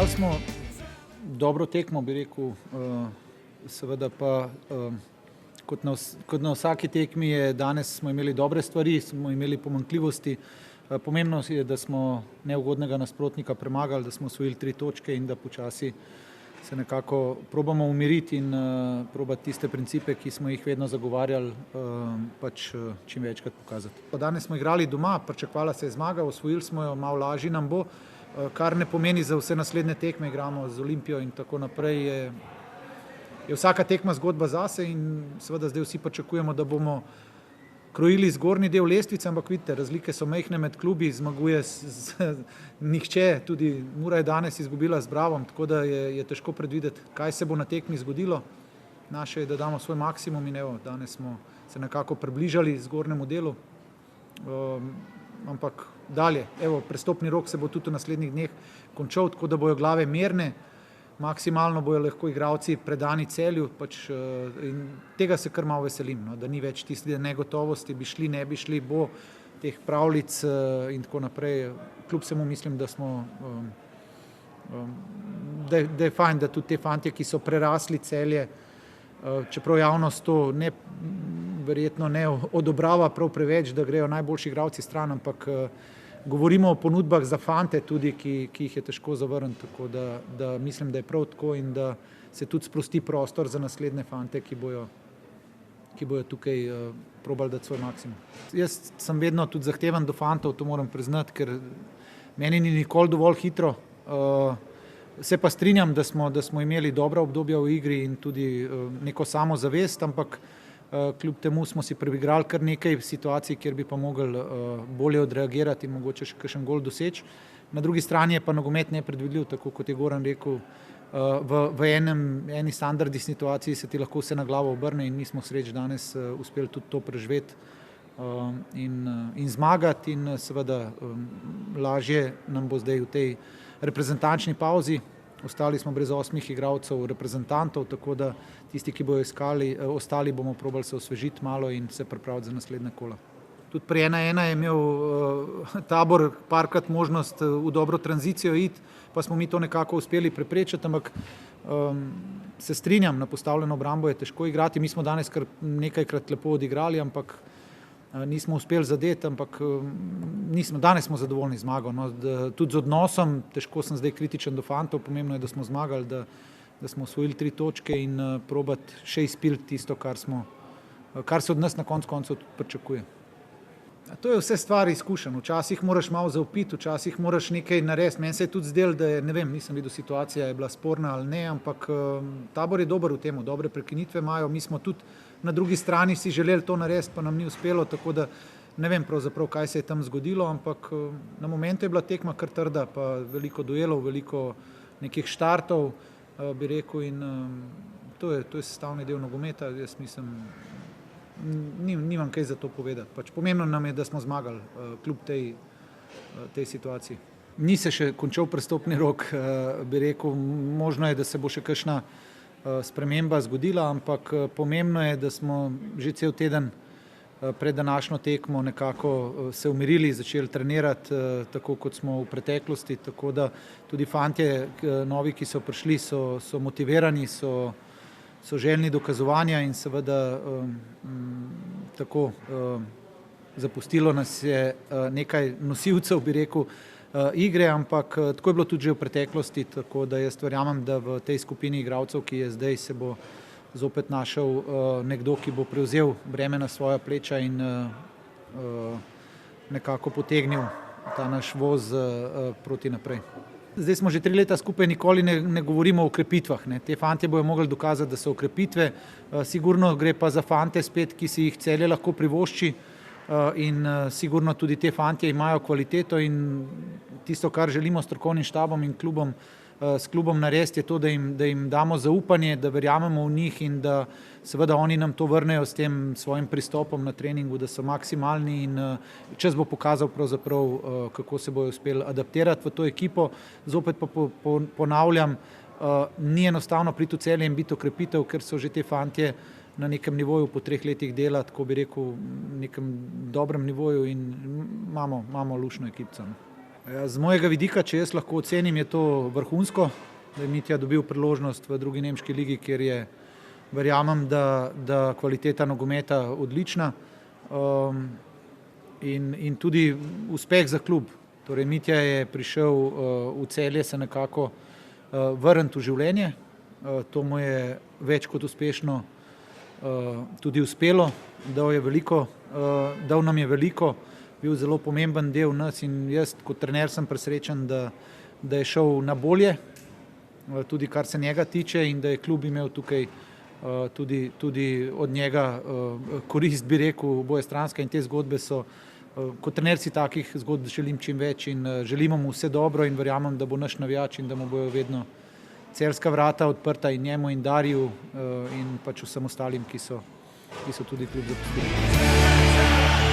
Odigrali smo dobro tekmo, bi rekel, seveda pa kot na vsaki tekmi je danes smo imeli dobre stvari, smo imeli pomanjkljivosti. Pomembno je, da smo neugodnega nasprotnika premagali, da smo osvojili 3 točke in da počasi se nekako probamo umiriti in probati tiste principe, ki smo jih vedno zagovarjali, pač čim večkrat pokazati. Danes smo igrali doma, pričakovala se je zmaga, osvojili smo jo, malo lažje nam bo, kar ne pomeni za vse naslednje tekme, igramo z Olimpijo in tako naprej. Je vsaka tekma zgodba zase in seveda zdaj vsi pričakujemo, da bomo krojili zgornji del lestvice, ampak vidite, razlike so majhne med klubi, zmaguje nihče, tudi Mura je danes izgubila z Bravom, tako da je težko predvideti, kaj se bo na tekmi zgodilo. Naše je, da damo svoj maksimum in evo, danes smo se nekako približali zgornjemu delu, ampak dalje, evo, prestopni rok se bo tudi v naslednjih dneh končal, tako da bojo glave mirne, maksimalno bojo lahko igralci predani Celju, pač, in tega se kar malo veselim, no, da ni več tiste negotovosti, bi šli, ne bi šli, bo teh pravljic in tako naprej. Kljub vsemu mislim, da smo, da je fajn, da tudi te fantje, ki so prerasli Celje, čeprav javnost to verjetno ne odobrava prav preveč, da grejo najboljši igralci stran, ampak govorimo o ponudbah za fante tudi, ki jih je težko zavrniti, tako da mislim, da je prav tako in da se tudi sprosti prostor za naslednje fante, ki bojo tukaj probali dati svoj maksimum. Jaz sem vedno tudi zahteven do fantov, to moram priznati, ker meni ni nikoli dovolj hitro. Se pa strinjam, da smo imeli dobra obdobja v igri in tudi neko samozavest, ampak kljub temu smo si priigrali kar nekaj situacij, kjer bi pa mogli bolje odreagirati in mogoče še kakšen gol doseči. Na drugi strani je pa nogomet nepredvidljiv, tako kot je Goran rekel, v eni standardni situaciji se ti lahko vse na glavo obrne in mi smo sreč danes uspeli tudi to preživeti in zmagati in seveda lažje nam bo zdaj v tej reprezentančni pauzi. Ostali smo brez 8 igralcev reprezentantov, tako da tisti, ki bojo ostali, bomo probali se osvežiti malo in se pripraviti za naslednje kola. Tudi pri 1:1 je imel Tabor parkrat možnost v dobro tranzicijo iti, pa smo mi to nekako uspeli preprečiti, ampak se strinjam, na postavljeno obrambo je težko igrati. Mi smo danes kar nekajkrat lepo odigrali, ampak nismo uspeli zadeti, ampak danes smo zadovoljni zmago. No, tudi z odnosom, težko sem zdaj kritičen do fantov, pomembno je, da smo zmagali, da smo osvojili 3 točke in probati še izpiliti tisto, kar se od nas na koncu koncev tudi pričakuje. To je vse stvar izkušenj. Včasih moraš malo zaupiti, včasih moraš nekaj narediti. Meni se je tudi zdelo, da je, ne vem, nisem videl, situacija je bila sporna ali ne, ampak Tabor je dober v tem, dobre prekinitve imajo. Mi smo tudi na drugi strani si želeli to narediti, pa nam ni uspelo, tako da ne vem pravzaprav, kaj se je tam zgodilo, ampak na momentu je bila tekma kar trda, pa veliko duelov, veliko nekih štartov, bi rekel, in to je sestavni del nogometa. Jaz mislim, nimam kaj za to povedati. Pač pomembno nam je, da smo zmagali kljub tej situaciji. Ni se še končal prestopni rok, bi rekel, možno je, da se bo še kakšna sprememba zgodila, ampak pomembno je, da smo že cel teden pred današnjo tekmo nekako se umirili, začeli trenirati tako, kot smo v preteklosti, tako da tudi fantje novi, ki so prišli, so motivirani, so željni dokazovanja in seveda tako zapustilo nas je nekaj nosilcev, bi rekel, igre, ampak tako je bilo tudi že v preteklosti, tako da jaz verjamem, da v tej skupini igralcev, ki je zdaj, se bo zopet našel nekdo, ki bo prevzel breme na svoja pleča in nekako potegnil ta naš voz proti naprej. Zdaj smo že 3 leta skupaj, nikoli ne govorimo o okrepitvah. Te fantje bojo mogli dokazati, da so okrepitve. Sigurno gre pa za fante spet, ki si jih Celje lahko privošči in sigurno tudi te fantje imajo kvaliteto in tisto, kar želimo s strokovnim štabom in s klubom narediti, je to, da jim damo zaupanje, da verjamemo v njih in da seveda oni nam to vrnejo s tem svojim pristopom na treningu, da so maksimalni in čas bo pokazal pravzaprav, kako se bojo uspeli adaptirati v to ekipo. Zopet pa ponavljam, ni enostavno priti v Celje in biti okrepitev, ker so že te fantje na nekem nivoju po 3 letih dela, tako bi rekel, nekem dobrem nivoju in imamo luštno ekipco. Ja, z mojega vidika, če jaz lahko ocenim, je to vrhunsko, da je Mitja dobil priložnost v drugi nemški ligi, kjer je, verjamem, da kvaliteta nogometa odlična, in tudi uspeh za klub. Torej Mitja je prišel v Celje se nekako vrniti v življenje, to mu je več kot uspešno tudi uspelo, dal nam je veliko, bil zelo pomemben del nas in jaz kot trener sem presrečen, da je šel na bolje, tudi kar se njega tiče, in da je klub imel tukaj tudi od njega korist, bi rekel, obojestranska, in te zgodbe so, kot trener si takih zgodb želim čim več in želimo mu vse dobro in verjamem, da bo naš navijač in da mu bojo vedno celjska vrata odprta in njemu in Dariju in pač vsem ostalim, ki so tudi klub zapustili.